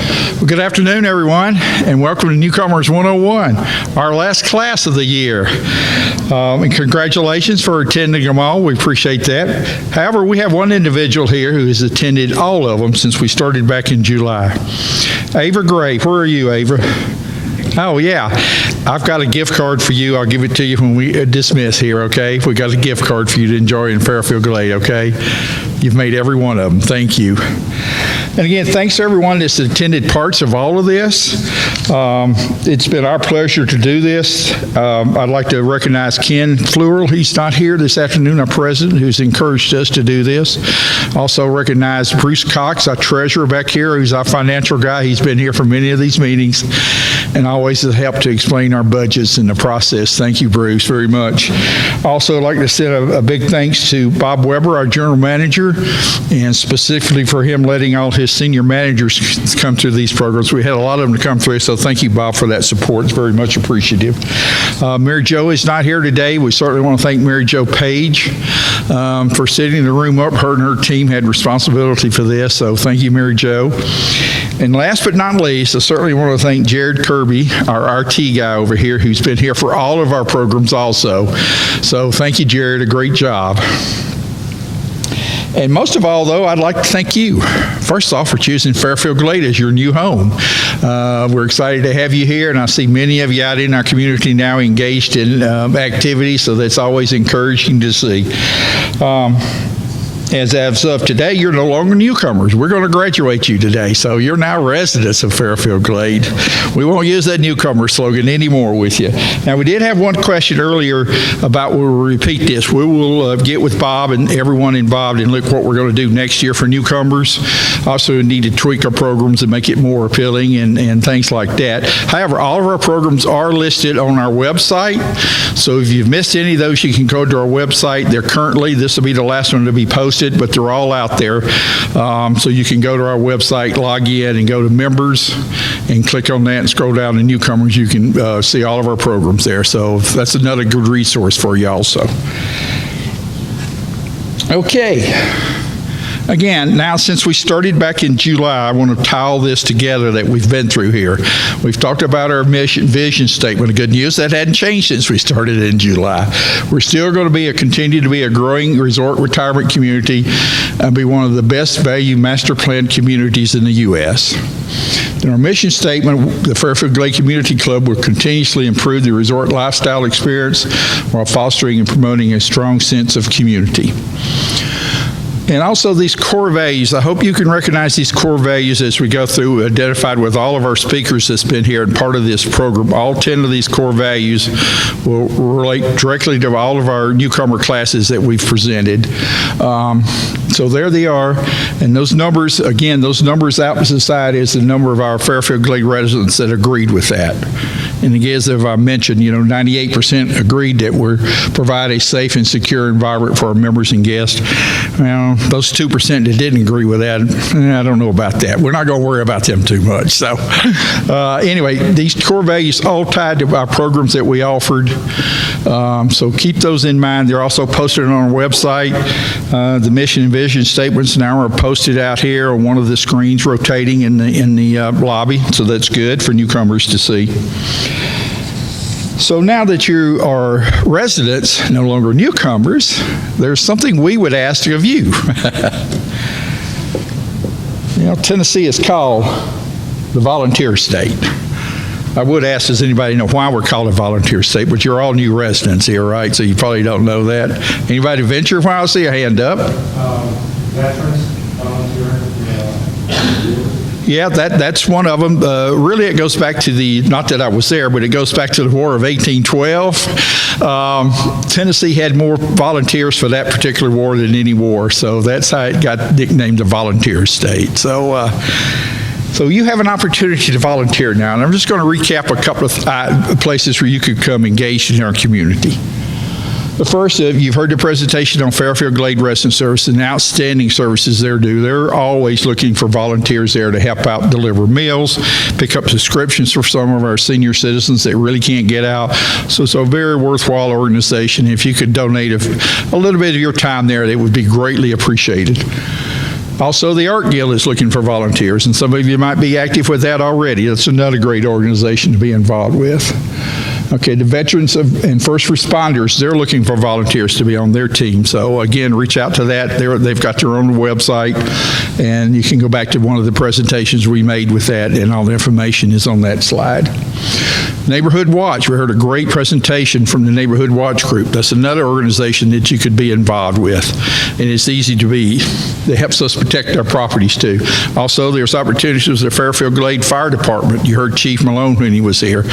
Well, good afternoon, everyone, and welcome to Newcomers 101, our last class of the year. And congratulations for attending them all. We appreciate that. However, we have one individual here who has attended all of them since we started back in July. Ava Gray. Where are you, Ava? Oh, yeah. I've got a gift card for you. I'll give it to you when we dismiss here, okay? We got a gift card for you to enjoy in Fairfield Glade, okay? You've made every one of them. Thank you. And again, thanks to everyone that's attended parts of all of this. It's been our pleasure to do this. I'd like to recognize Ken Fleury. He's not here this afternoon, our president, who's encouraged us to do this. Also recognize Bruce Cox, our treasurer back here, who's our financial guy. He's been here for many of these meetings and always has helped to explain our budgets and the process. Thank you, Bruce, very much. Also, I'd like to send a big thanks to Bob Weber, our general manager, and specifically for him letting all his senior managers come through these programs. We had a lot of them to come through, so thank you, Bob, for that support. It's very much appreciative. Mary Jo is not here today. We certainly want to thank Mary Jo Page for setting the room up. Her and her team had responsibility for this, so thank you, Mary Jo. And last but not least, I certainly want to thank Jared Kirby, our RT guy over here, who's been here for all of our programs also. So thank you, Jared. A great job. And most of all, though, I'd like to thank you, first off, for choosing Fairfield Glade as your new home. We're excited to have you here, and I see many of you out in our community now engaged in activities, so that's always encouraging to see. As of today, you're no longer newcomers. We're going to graduate you today, so you're now residents of Fairfield Glade. We won't use that newcomer slogan anymore with you. Now, we did have one question earlier about we'll repeat this. We will get with Bob and everyone involved and look what we're going to do next year for newcomers. Also need to tweak our programs and make it more appealing and things like that. However, all of our programs are listed on our website, so if you've missed any of those, you can go to our website. They're currently, this will be the last one to be posted, but they're all out there. So you can go to our website, log in, and go to members, and click on that and scroll down to newcomers. You can see all of our programs there. So that's another good resource for you also. Okay. Again, now since we started back in July, I want to tie all this together that we've been through here. We've talked about our mission, vision statement. The good news, that hadn't changed since we started in July. We're still going to continue to be a growing resort retirement community and be one of the best value master plan communities in the U.S. In our mission statement, the Fairfield Glade Community Club will continuously improve the resort lifestyle experience while fostering and promoting a strong sense of community. And also these core values, I hope you can recognize these core values as we go through, identified with all of our speakers that's been here and part of this program. All 10 of these core values will relate directly to all of our newcomer classes that we've presented. So there they are. And those numbers, again, those numbers out to the side is the number of our Fairfield Glade residents that agreed with that. And again, as I mentioned, 98% agreed that we provide a safe and secure environment for our members and guests. Well, those 2% that didn't agree with that, I don't know about that. We're not going to worry about them too much. So anyway, these core values all tied to our programs that we offered. So keep those in mind. They're also posted on our website. The mission and vision statements now are posted out here on one of the screens rotating in the lobby. So that's good for newcomers to see. So now that you are residents, no longer newcomers, there's something we would ask of you. Tennessee is called the volunteer state. I would ask, does anybody know why we're called a volunteer state? But you're all new residents here, right? So you probably don't know that. Anybody venture? Why? I'll see a hand up. Veterans, volunteer. Yeah, that's one of them. Really, it goes back to not that I was there, but it goes back to the War of 1812. Tennessee had more volunteers for that particular war than any war, so that's how it got nicknamed the volunteer state. So you have an opportunity to volunteer now, and I'm just going to recap a couple of places where you could come engaged in our community. The first, you've heard the presentation on Fairfield Glade Rescue Service and outstanding services they're doing. They're always looking for volunteers there to help out deliver meals, pick up subscriptions for some of our senior citizens that really can't get out. So it's a very worthwhile organization. If you could donate a little bit of your time there, that would be greatly appreciated. Also, the Art Guild is looking for volunteers, and some of you might be active with that already. That's another great organization to be involved with. Okay, the veterans and first responders, they're looking for volunteers to be on their team. So again, reach out to that. They've got their own website, and you can go back to one of the presentations we made with that, and all the information is on that slide. Neighborhood Watch, we heard a great presentation from the Neighborhood Watch group. That's another organization that you could be involved with, and it's easy to be. It helps us protect our properties too. Also, there's opportunities with the Fairfield Glade Fire Department. You heard Chief Malone when he was here.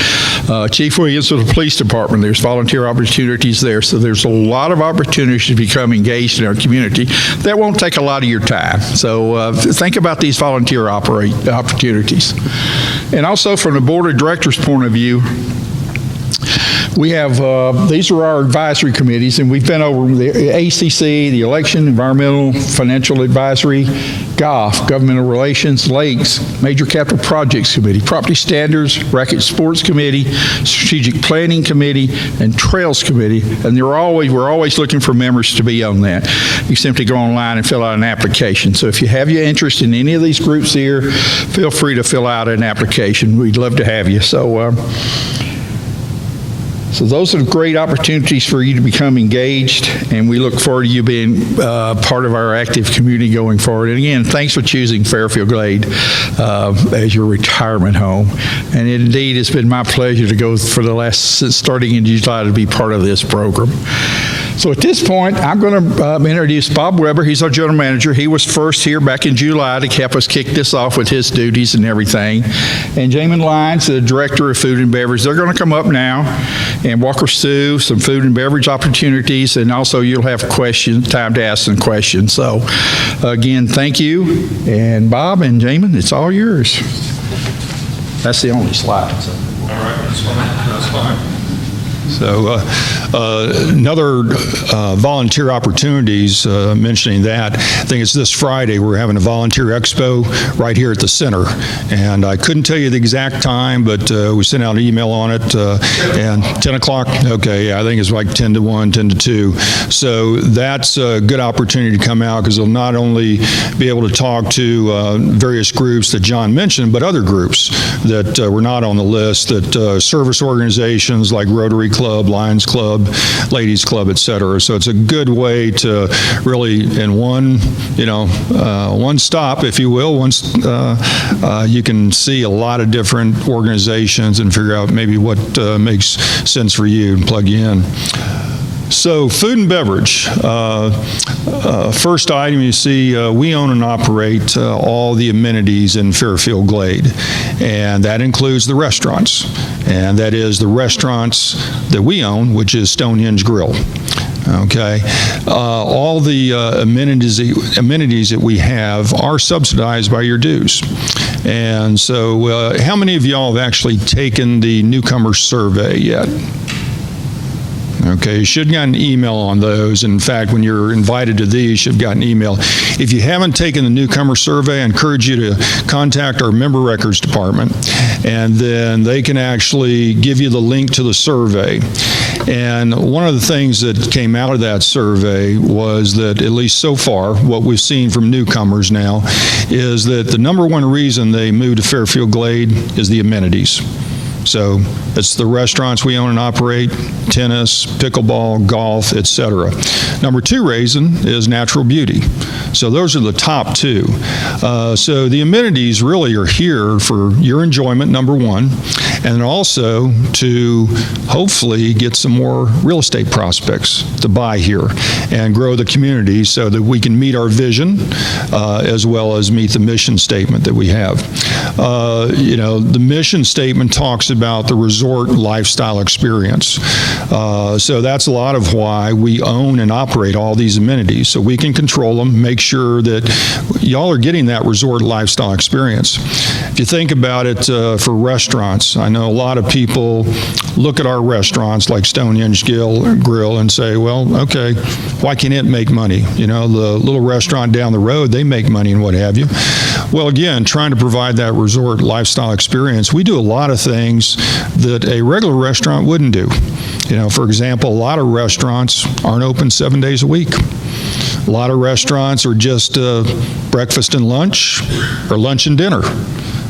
Chief Williams with the Police Department, there's volunteer opportunities there. So there's a lot of opportunities to become engaged in our community. That won't take a lot of your time. So think about these volunteer opportunities. And also from the Board of Directors point of view, we have, these are our advisory committees, and we've been over the ACC, the Election, Environmental, Financial Advisory, GOF, Governmental Relations, Lakes, Major Capital Projects Committee, Property Standards, Racket Sports Committee, Strategic Planning Committee, and Trails Committee, and we're always looking for members to be on that. You simply go online and fill out an application. So if you have your interest in any of these groups here, feel free to fill out an application. We'd love to have you. So those are great opportunities for you to become engaged, and we look forward to you being part of our active community going forward. And again, thanks for choosing Fairfield Glade as your retirement home. And it indeed has been my pleasure to go since starting in July to be part of this program. So at this point, I'm going to introduce Bob Weber. He's our general manager. He was first here back in July to help us kick this off with his duties and everything. And Jamin Lyons, the director of food and beverage, they're going to come up now and walk us through some food and beverage opportunities, and also you'll have time to ask some questions. So again, thank you. And Bob and Jamin, it's all yours. That's the only slide. So. All right, that's fine. So another volunteer opportunities, mentioning that, I think it's this Friday, we're having a volunteer expo right here at the center. And I couldn't tell you the exact time, but we sent out an email on it, and 10 o'clock? Okay, yeah, I think it's like 10 to 1, 10 to 2. So that's a good opportunity to come out, because they'll not only be able to talk to various groups that John mentioned, but other groups that were not on the list, that service organizations like Rotary Club, Lions Club, Ladies Club, et cetera. So it's a good way to really, in one stop, if you will, you can see a lot of different organizations and figure out maybe what makes sense for you and plug you in. So food and beverage. First item you see, we own and operate all the amenities in Fairfield Glade, and that includes the restaurants, and that is the restaurants that we own, which is Stonehenge Grill. Okay, all the amenities that we have are subsidized by your dues. And so how many of y'all have actually taken the Newcomers survey yet? Okay, you should have gotten an email on those. In fact, when you're invited to these, you should have gotten an email. If you haven't taken the Newcomer survey, I encourage you to contact our member records department, and then they can actually give you the link to the survey. And one of the things that came out of that survey was that, at least so far, what we've seen from newcomers now is that the number one reason they moved to Fairfield Glade is the amenities. So it's the restaurants we own and operate, tennis, pickleball, golf, etc. Number two reason is natural beauty. So those are the top two. So the amenities really are here for your enjoyment, number one, and also to hopefully get some more real estate prospects to buy here and grow the community so that we can meet our vision as well as meet the mission statement that we have. The mission statement talks about the resort lifestyle experience. So that's a lot of why we own and operate all these amenities, so we can control them, make sure that y'all are getting that resort lifestyle experience. If you think about it for restaurants, I know a lot of people look at our restaurants like Stonehenge Grill and say, well, okay, why can't it make money? The little restaurant down the road, they make money and what have you. Well, again, trying to provide that resort lifestyle experience, we do a lot of things things that a regular restaurant wouldn't do. You know, for example, a lot of restaurants aren't open 7 days a week. A lot of restaurants are just breakfast and lunch or lunch and dinner.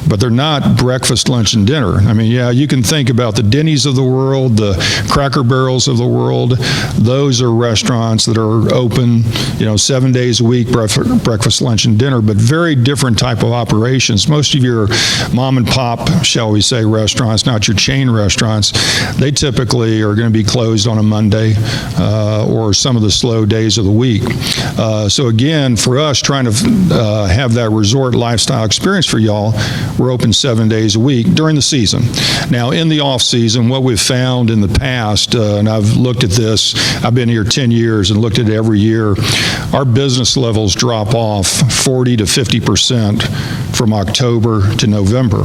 But they're not breakfast, lunch, and dinner. I mean, yeah, you can think about the Denny's of the world, the Cracker Barrels of the world. Those are restaurants that are open, 7 days a week, breakfast, lunch, and dinner, but very different type of operations. Most of your mom and pop, shall we say, restaurants, not your chain restaurants, they typically are going to be closed on a Monday or some of the slow days of the week. So again, for us, trying to have that resort lifestyle experience for y'all, we're open 7 days a week during the season. Now, in the off season, what we've found in the past, and I've looked at this, I've been here 10 years and looked at it every year, our business levels drop off 40 to 50% from October to November.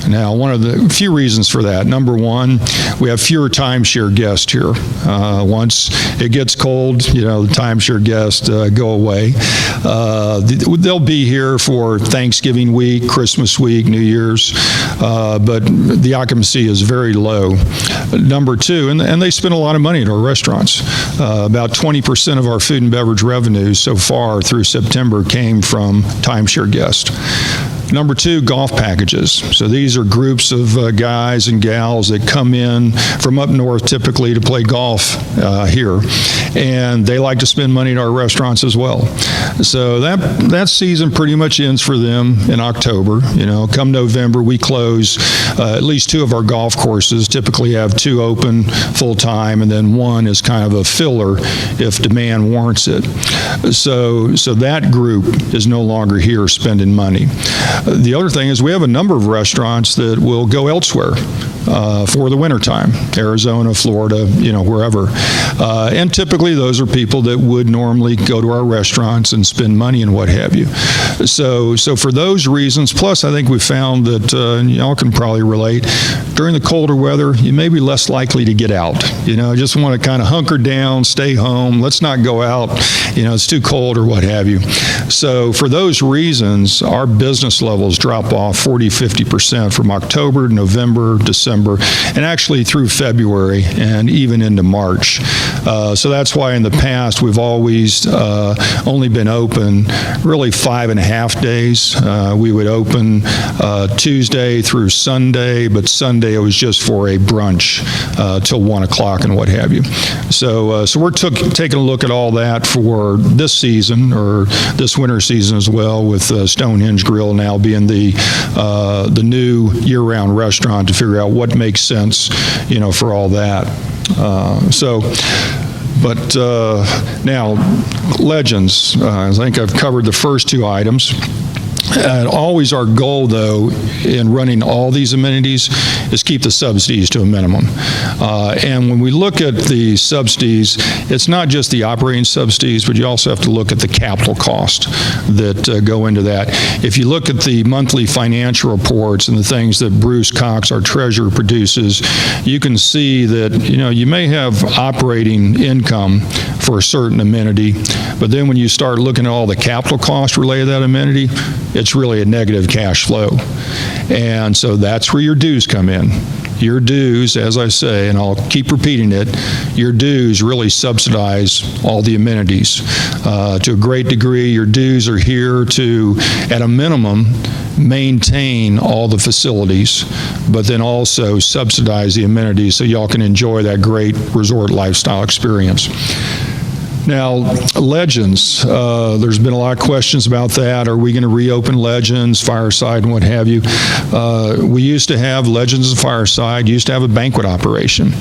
Now, one of the few reasons for that, number one, we have fewer timeshare guests here. Once it gets cold, the timeshare guests go away. They'll be here for Thanksgiving week, Christmas week, New Year's, but the occupancy is very low. Number two, and they spend a lot of money at our restaurants. About 20% of our food and beverage revenue so far through September came from timeshare guests. Number two, golf packages. So these are groups of guys and gals that come in from up north typically to play golf here. And they like to spend money at our restaurants as well. So that season pretty much ends for them in October. Come November, we close at least two of our golf courses, typically have two open full time, and then one is kind of a filler if demand warrants it. So that group is no longer here spending money. The other thing is we have a number of restaurants that will go elsewhere for the wintertime, Arizona, Florida, wherever. And typically those are people that would normally go to our restaurants and spend money and what have you. So for those reasons, plus I think we found that, and y'all can probably relate, during the colder weather, you may be less likely to get out. Just want to kind of hunker down, stay home, let's not go out, it's too cold or what have you. So for those reasons, our business levels drop off 40, 50% from October, November, December, and actually through February and even into March. So that's why in the past we've always only been open really 5.5 days. We would open Tuesday through Sunday, but Sunday it was just for a brunch till 1 o'clock and what have you. So we're taking a look at all that for this season or this winter season as well, with Stonehenge Grill now being the new year-round restaurant, to figure out what makes sense, for all that. But now, Legends, I think I've covered the first two items. Always our goal, though, in running all these amenities is keep the subsidies to a minimum. And when we look at the subsidies, it's not just the operating subsidies, but you also have to look at the capital cost that go into that. If you look at the monthly financial reports and the things that Bruce Cox, our treasurer, produces, you can see that, you may have operating income for a certain amenity, but then when you start looking at all the capital costs related to that amenity, it's really a negative cash flow. And so that's where your dues come in. Your dues, as I say, and I'll keep repeating it, your dues really subsidize all the amenities. To a great degree, your dues are here to, at a minimum, maintain all the facilities, but then also subsidize the amenities so y'all can enjoy that great resort lifestyle experience. Now, Legends, there's been a lot of questions about that. Are we going to reopen Legends, Fireside, and what have you? We used to have Legends and Fireside, used to have a banquet operation.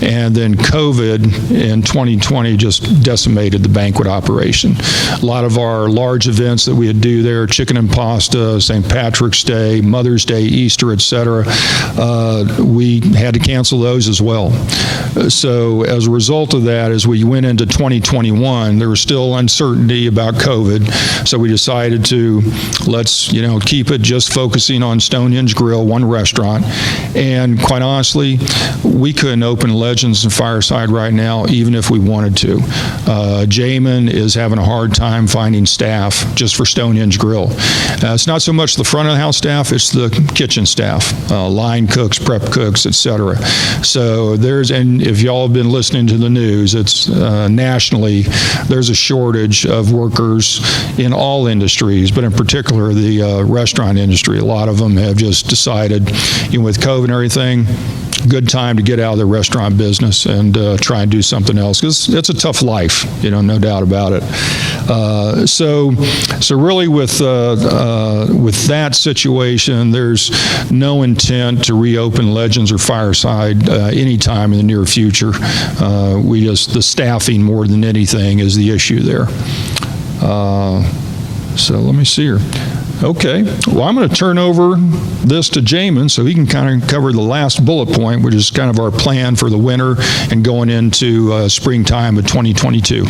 And then COVID in 2020 just decimated the banquet operation. A lot of our large events that we would do there, chicken and pasta, St. Patrick's Day, Mother's Day, Easter, etc., we had to cancel those as well. So as a result of that, as we went into 2021, 2021, there was still uncertainty about COVID, so we decided to let's keep it just focusing on Stonehenge Grill, one restaurant. And quite honestly, we couldn't open Legends and Fireside right now, even if we wanted to. Jamin is having a hard time finding staff just for Stonehenge Grill. It's not so much the front of the house staff, it's the kitchen staff, line cooks, prep cooks, etc. So and if y'all have been listening to the news, it's nationally, there's a shortage of workers in all industries, but in particular the restaurant industry. A lot of them have just decided, with COVID and everything, good time to get out of the restaurant business and try and do something else, because it's a tough life, no doubt about it. So really with that situation, there's no intent to reopen Legends or Fireside anytime in the near future. The staffing more than anything is the issue there. So let me see here. Okay, well, I'm going to turn over this to Jamin so he can kind of cover the last bullet point, which is kind of our plan for the winter and going into springtime of 2022.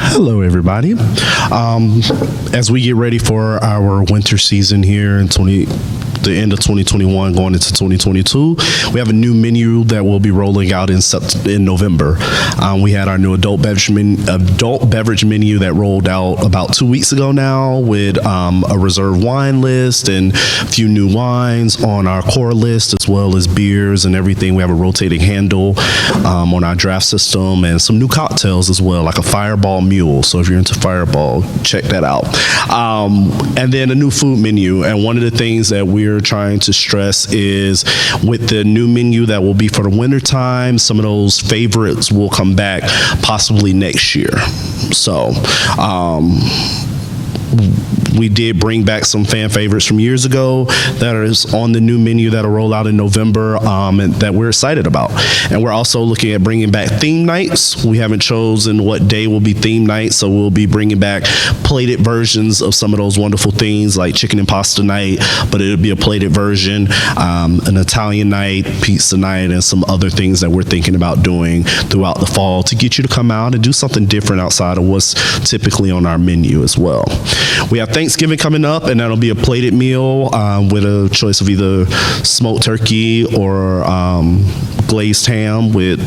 Hello, everybody. As we get ready for our winter season here in the end of 2021 going into 2022, we have a new menu that will be rolling out in November. We had our new adult beverage menu that rolled out about 2 weeks ago now, with a reserved wine list and a few new wines on our core list, as well as beers and everything. We have a rotating handle on our draft system, and some new cocktails as well, like a Fireball Mule. So if you're into Fireball, check that out. And then a new food menu. And one of the things that we're trying to stress is, with the new menu that will be for the winter time, some of those favorites will come back possibly next year. So we did bring back some fan favorites from years ago that is on the new menu that'll roll out in November, and that we're excited about. And we're also looking at bringing back theme nights. We haven't chosen what day will be theme night, so we'll be bringing back plated versions of some of those wonderful things, like chicken and pasta night, but it'll be a plated version, an Italian night, pizza night, and some other things that we're thinking about doing throughout the fall to get you to come out and do something different outside of what's typically on our menu as well. We have Thanksgiving coming up, and that'll be a plated meal with a choice of either smoked turkey or glazed ham with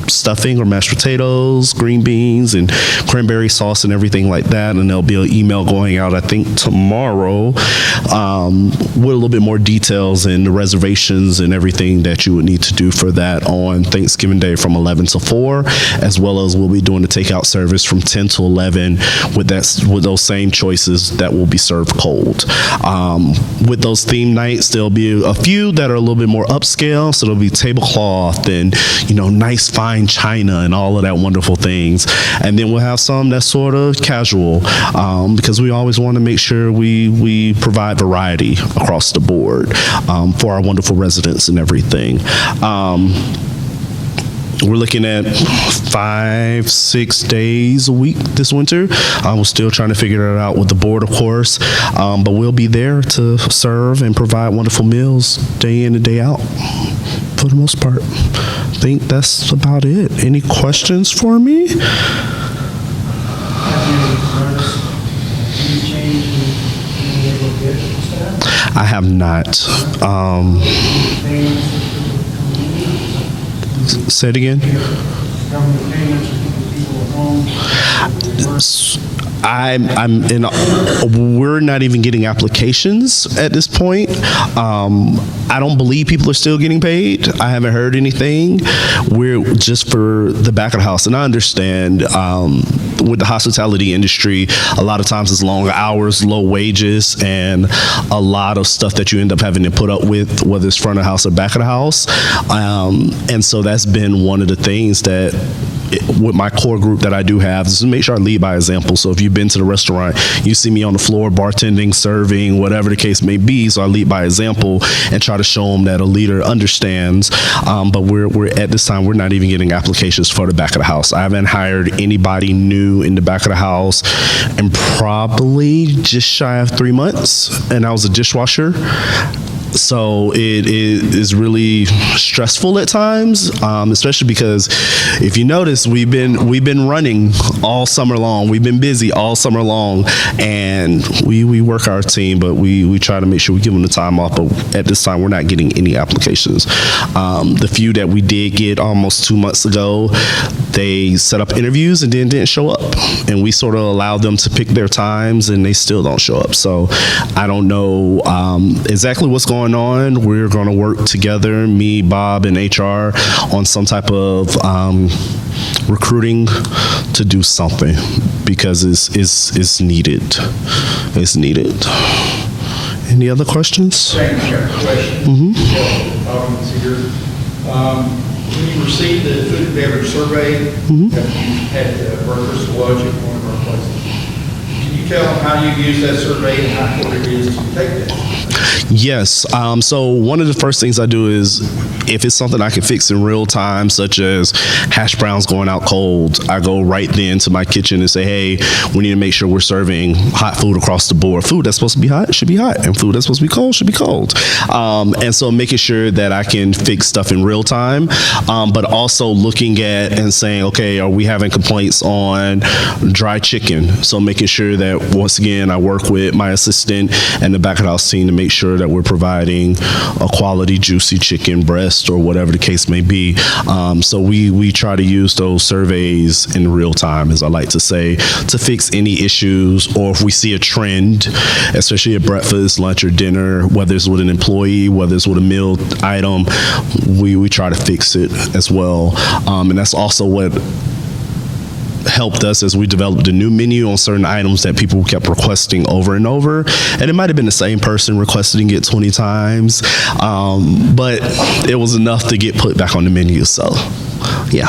stuffing or mashed potatoes, green beans, and cranberry sauce and everything like that. And there'll be an email going out, I think, tomorrow with a little bit more details and the reservations and everything that you would need to do for that on Thanksgiving Day from 11 to 4, as well as we'll be doing the takeout service from 10 to 11 with those same choices that will be served cold. With those theme nights, there'll be a few that are a little bit more upscale, so there'll be tablecloth and nice fine china and all of that wonderful things. And then we'll have some that's sort of casual, because we always want to make sure we provide variety across the board for our wonderful residents and everything. We're looking at 5-6 days a week this winter. We're still trying to figure it out with the board, of course, but we'll be there to serve and provide wonderful meals day in and day out for the most part. I think that's about it. Any questions for me? I have not. Say it again. We're not even getting applications at this point. I don't believe people are still getting paid. I haven't heard anything. We're just for the back of the house. And I understand with the hospitality industry, a lot of times it's long hours, low wages, and a lot of stuff that you end up having to put up with, whether it's front of the house or back of the house. And so that's been one of the things that with my core group that I do have is to make sure I lead by example. So if you've been to the restaurant, you see me on the floor bartending, serving, whatever the case may be. So I lead by example and try to show them that a leader understands. But we're at this time, we're not even getting applications for the back of the house. I haven't hired anybody new in the back of the house in probably just shy of 3 months, and I was a dishwasher. So it is really stressful at times, especially because if you notice, we've been running all summer long. We've been busy all summer long, and we work our team, but we try to make sure we give them the time off. But at this time, we're not getting any applications. The few that we did get almost 2 months ago, they set up interviews and then didn't show up, and we sort of allowed them to pick their times, and they still don't show up. So I don't know exactly what's going on. We're going to work together, me, Bob, and HR, on some type of recruiting to do something, because it's needed. It's needed. Any other questions? Thank you. Question. When you received the food and beverage survey, that you had breakfast and lunch at one of our places, can you tell them how you use that survey and how important it is to take that? Yes. So one of the first things I do is, if it's something I can fix in real time, such as hash browns going out cold, I go right then to my kitchen and say, hey, we need to make sure we're serving hot food across the board. Food that's supposed to be hot should be hot, and food that's supposed to be cold should be cold. And so making sure that I can fix stuff in real time, but also looking at and saying, okay, are we having complaints on dry chicken? So making sure that, once again, I work with my assistant and the back of the house team to make sure that we're providing a quality, juicy chicken breast or whatever the case may be. So we try to use those surveys in real time, as I like to say, to fix any issues, or if we see a trend, especially at breakfast, lunch, or dinner, whether it's with an employee, whether it's with a meal item, we try to fix it as well. And that's also what helped us as we developed a new menu on certain items that people kept requesting over and over. And it might have been the same person requesting it 20 times, but it was enough to get put back on the menu. So, yeah.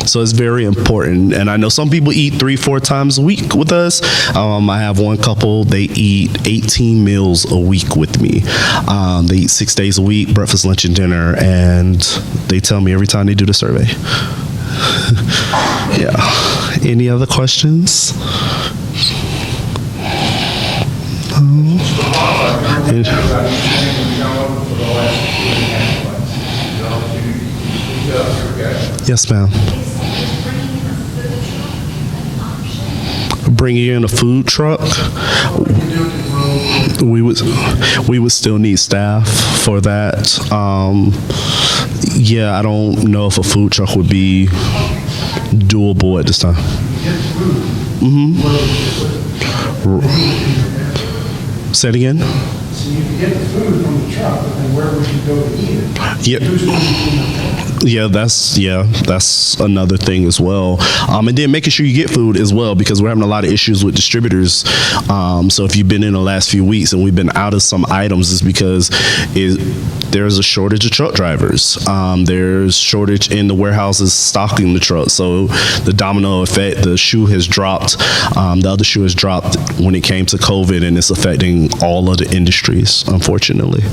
So it's very important. And I know some people eat 3-4 times a week with us. I have one couple, they eat 18 meals a week with me. They eat 6 days a week, breakfast, lunch, and dinner. And they tell me every time they do the survey. Yeah. Any other questions? Yes, ma'am. Bringing in a food truck. We would still need staff for that. Yeah, I don't know if a food truck would be doable at this time. Say it again. So you can get the food from the truck, but then where would you go to eat it? Yep. Who's going to clean up that? That's another thing as well. And then making sure you get food as well, because we're having a lot of issues with distributors. So if you've been in the last few weeks and we've been out of some items, it's because there's a shortage of truck drivers. There's shortage in the warehouses stocking the trucks. So the domino effect, the shoe has dropped. The other shoe has dropped when it came to COVID, and it's affecting all of the industries, unfortunately.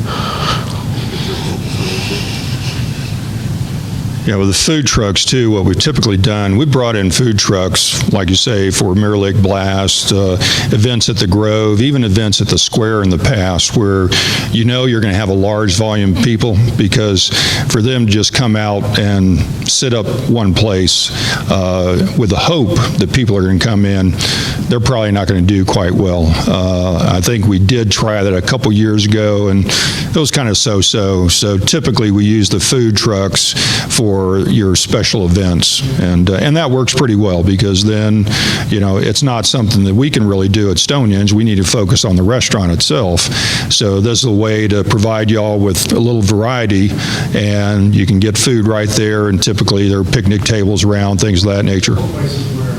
Yeah, with the food trucks too, what we've typically done, we brought in food trucks, like you say, for Mirror Lake Blast, events at the Grove, even events at the Square in the past, where you know you're going to have a large volume of people, because for them to just come out and sit up one place with the hope that people are going to come in, they're probably not going to do quite well. I think we did try that a couple years ago, and it was kind of so-so. So typically we use the food trucks for your special events, and that works pretty well, because then, you know, it's not something that we can really do at Stonehenge. We need to focus on the restaurant itself. So this is a way to provide y'all with a little variety, and you can get food right there, and typically there are picnic tables around, things of that nature. Places where it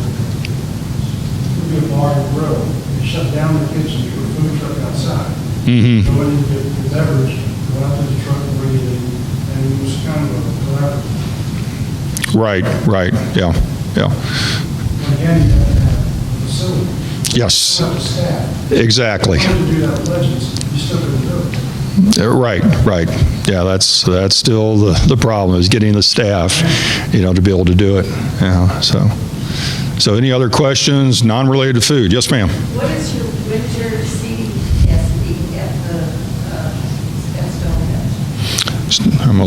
could be a bar and grill, they shut down the kitchen, put a food truck outside. Mm-hmm. Go into the beverage, go out to the truck and bring it in, and it was kind of a collaborative. Right, yeah. And again, you have to have a facility. Yes, You have to staff. exactly. If you want to do that with Legends, you still couldn't do it. Right. Yeah, that's still the problem, is getting the staff, you know, to be able to do it. Yeah, so any other questions, non-related to food? Yes, ma'am. What is your winter seating capacity at the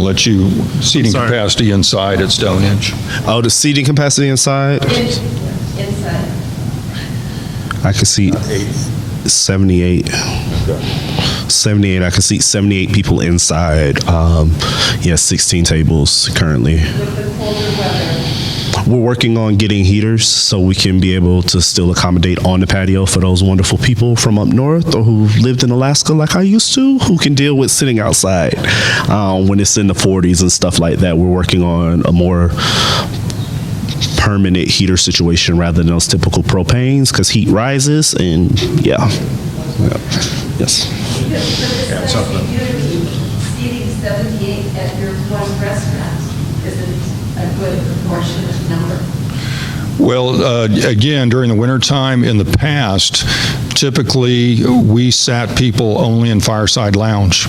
let you, seating sorry. capacity inside at Stonehenge. Oh, the seating capacity inside? Inside. I could seat 78. 78. I could seat 78 people inside. 16 tables currently. With the colder weather, We're working on getting heaters so we can be able to still accommodate on the patio for those wonderful people from up north or who lived in Alaska like I used to, who can deal with sitting outside when it's in the 40s and stuff like that. We're working on a more permanent heater situation rather than those typical propanes because heat rises and yes. seating 78 at your one restaurant isn't a good proportionate number. Well, again, during the wintertime, in the past, typically, we sat people only in Fireside Lounge,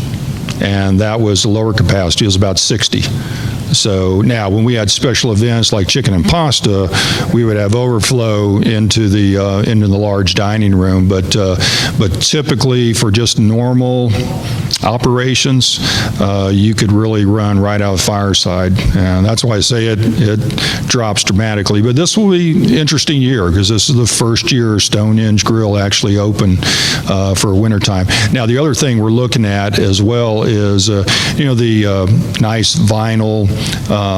and that was the lower capacity, it was about 60. So now, when we had special events like chicken and pasta, we would have overflow into the large dining room. But typically, for just normal operations, you could really run right out of Fireside, and that's why I say it drops dramatically. But this will be an interesting year because this is the first year Stonehenge Grill actually open for wintertime. Now, the other thing we're looking at as well is the nice vinyl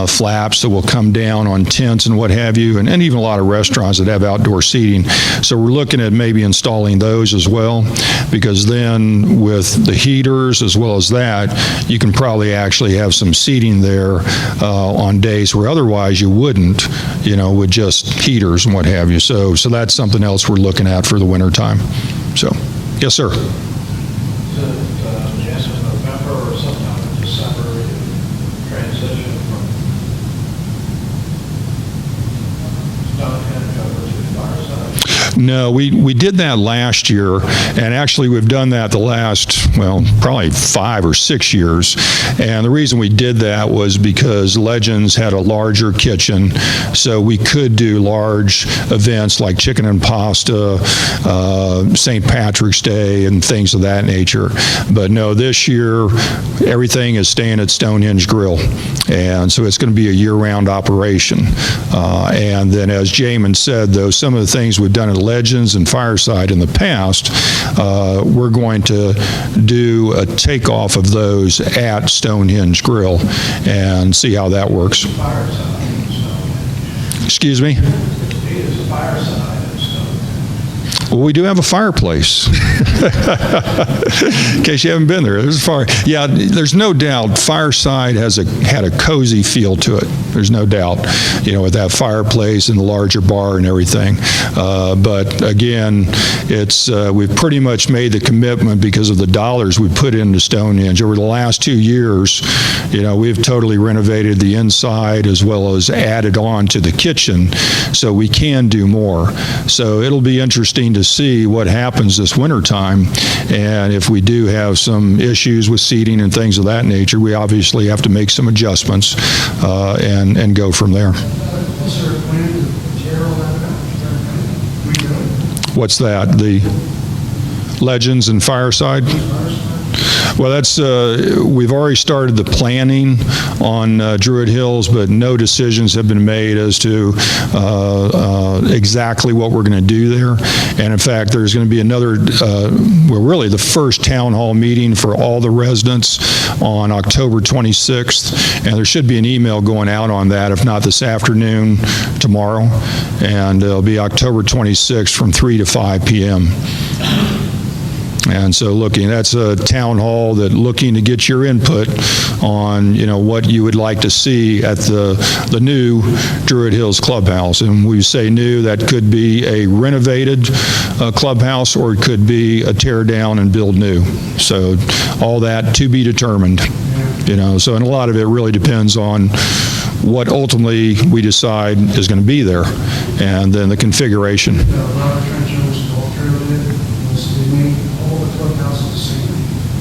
flaps that will come down on tents and what have you, and even a lot of restaurants that have outdoor seating. So we're looking at maybe installing those as well, because then with the heaters as well as that, you can probably actually have some seating there on days where otherwise you wouldn't, with just heaters and what have you. So that's something else we're looking at for the wintertime. So, yes, sir. Is it just in November or sometime in December, you transition from Stonehenge over to Fireside? No, we did that last year, and actually we've done that the last, probably 5 or 6 years. And the reason we did that was because Legends had a larger kitchen, so we could do large events like chicken and pasta, St. Patrick's Day, and things of that nature. But no, this year, everything is staying at Stonehenge Grill, and so it's going to be a year-round operation. And then, as Jamin said, though, some of the things we've done at Legends and Fireside in the past, we're going to do a takeoff of those at Stonehenge Grill and see how that works. Excuse me? It's a fireside and stuff. Well, we do have a fireplace. In case you haven't been there, there's a fire. Yeah, there's no doubt Fireside had a cozy feel to it. There's no doubt, with that fireplace and the larger bar and everything. But again, we've pretty much made the commitment because of the dollars we put into Stonehenge over the last 2 years. We've totally renovated the inside as well as added on to the kitchen, so we can do more. So it'll be interesting to see what happens this wintertime, and if we do have some issues with seating and things of that nature, we obviously have to make some adjustments and go from there. What's there a plan to tear all that down? Rebuild? What's that? The Legends and Fireside? Well, that's we've already started the planning on Druid Hills, but no decisions have been made as to exactly what we're going to do there. And in fact, there's going to be another, really the first town hall meeting for all the residents on October 26th. And there should be an email going out on that, if not this afternoon, tomorrow. And it'll be October 26th from 3 to 5 p.m. And so that's a town hall that looking to get your input on, what you would like to see at the new Druid Hills Clubhouse. And we say new, that could be a renovated clubhouse, or it could be a tear down and build new. So all that to be determined, So, and a lot of it really depends on what ultimately we decide is going to be there, and then the configuration. Robert Trent Jones, Walter did, was to make all the clubhouses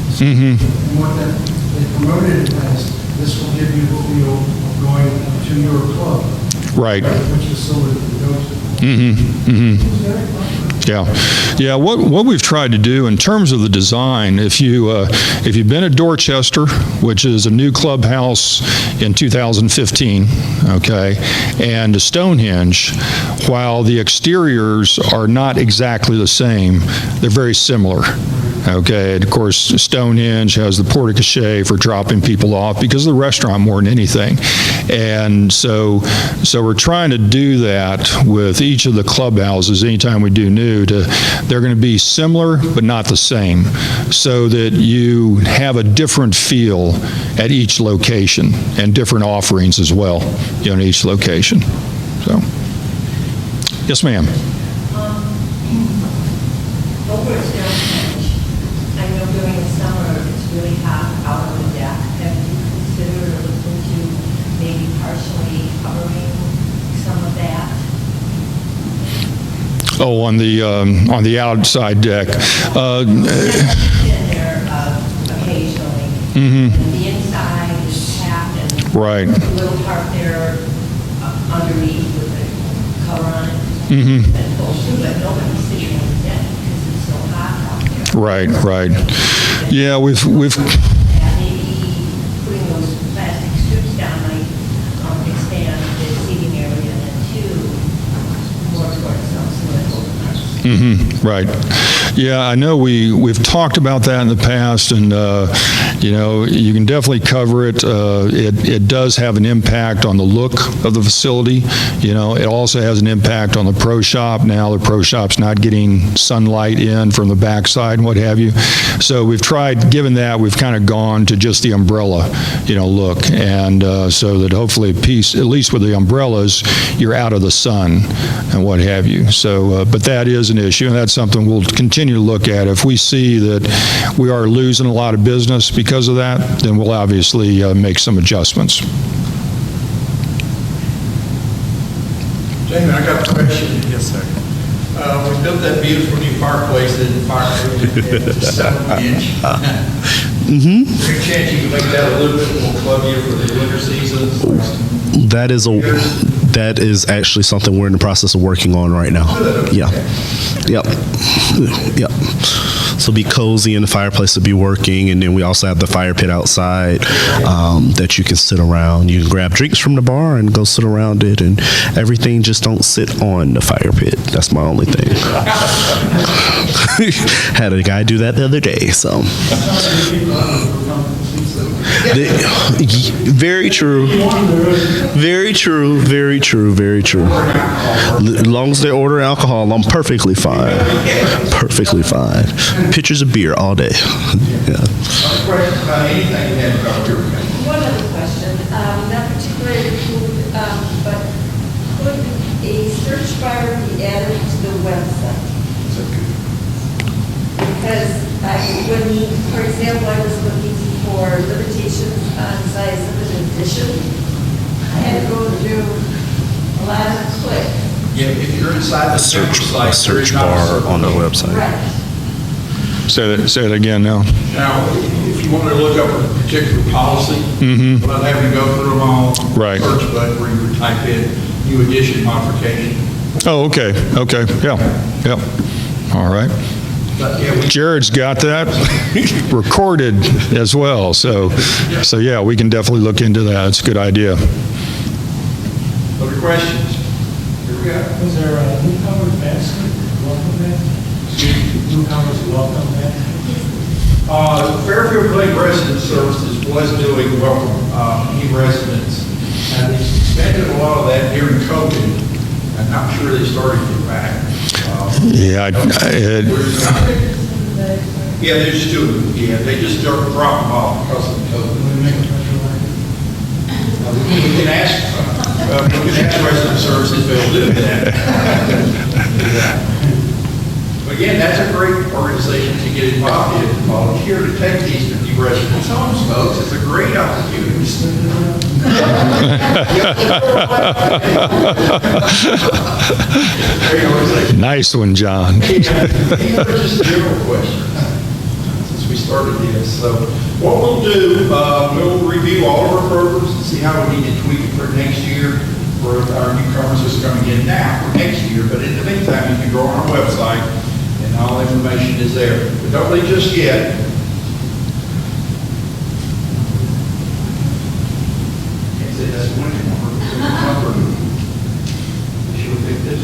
the same. Mm-hmm. And what they promoted it as, this will give you the feel of going to your club. Right. Which facility you go to. Mm-hmm. Mm-hmm. Yeah. What we've tried to do in terms of the design, if you've been at Dorchester, which is a new clubhouse in 2015, okay, and to Stonehenge, while the exteriors are not exactly the same, they're very similar. Okay, and of course, Stonehenge has the porte-cochere for dropping people off because of the restaurant more than anything. And so we're trying to do that with each of the clubhouses anytime we do new. They're going to be similar, but not the same, so that you have a different feel at each location and different offerings as well, in each location. So, yes, ma'am. Over at Stonehenge, I know during the summer it's really hot out on the deck. Have you considered or looked into maybe partially covering some of that? Oh, on the outside deck. I've been there occasionally. And the inside is packed and Right. a little part there underneath with the cover on it. And full shoe, but nobody's sitting on the deck because it's so hot out there. Right. Yeah, we've And maybe putting those plastic strips down might expand the seating area and then too, more towards some of the open parts. Right. Yeah, I know we've talked about that in the past, and you can definitely cover it. It does have an impact on the look of the facility. It also has an impact on the pro shop. Now the pro shop's not getting sunlight in from the backside and what have you. So we've tried, given that, we've kind of gone to just the umbrella, look, and so that hopefully at least with the umbrellas, you're out of the sun and what have you. So, but that is an issue, and that's something we'll continue to look at. If we see that we are losing a lot of business because of that, then we'll obviously make some adjustments. Jamie, I got a question. Yes, sir. We built that beautiful new fireplace in just 7 inch. Is there a chance you can make that a little bit more clubbier for the winter season? That is actually something we're in the process of working on right now. Yeah. Yep. So be cozy and the fireplace will be working, and then we also have the fire pit outside that you can sit around. You can grab drinks from the bar and go sit around it, and everything, just don't sit on the fire pit. That's my only thing. Had a guy do that the other day, so. Very true. Very true. As long as they order alcohol, I'm perfectly fine. Perfectly fine. Pitchers of beer all day. Yeah. One other question, not particularly to food, but could a search bar be added to the website? Because when, for example, I was looking for limitations on size of an addition, I had to go through a lot of clicks. Yeah, if you're inside the Search bar on the website. Right. Say that again now. Now, if you want to look up a particular policy, without having to go through them all, Right. search button where you would type in new addition modification. Oh, okay. Yeah. All right. But yeah, Jared's got that recorded as well, so yeah, we can definitely look into that. It's a good idea. other questions? Here we go. Was there a Newcomers basket, welcome basket? Newcomers welcome basket? Fairfield Glade Resident Services was doing welcome new residents, and they suspended a lot of that during COVID. I'm not sure they started it back. Yeah, they're just doing it. Yeah, they just started dropping them off because of COVID. We can ask resident services if they'll do that. But again, that's a great organization to get involved in, to volunteer to take these new residents homes, folks. It's a great opportunity. Great organization. Nice one, John. These are just general questions since we started this. So what we'll do, we'll review all of our programs and see how we need to tweak it for next year. for our newcomers that's coming in now for next year. But in the meantime, you can go on our website, and all information is there. But don't leave just yet. Can't say that's one anymore. Should we pick this?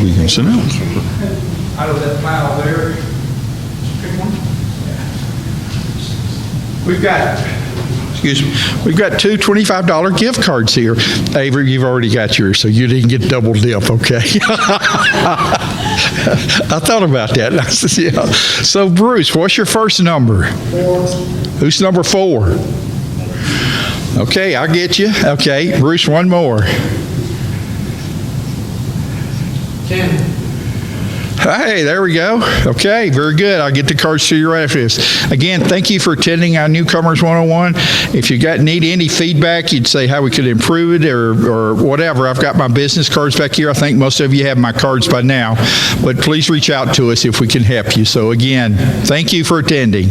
We can send out. Out of that pile there. Pick one. We've got two $25 gift cards here. Avery, you've already got yours, so you didn't get double dip, okay? I thought about that. I said, yeah. So, Bruce, what's your first number? 4. Who's number 4? Okay, I'll get you. Okay, Bruce, one more. 10. Hey, there we go. Okay, very good. I'll get the cards to you right after this. Again, thank you for attending our Newcomers 101. If you need any feedback, you'd say how we could improve it or whatever. I've got my business cards back here. I think most of you have my cards by now. But please reach out to us if we can help you. So again, thank you for attending.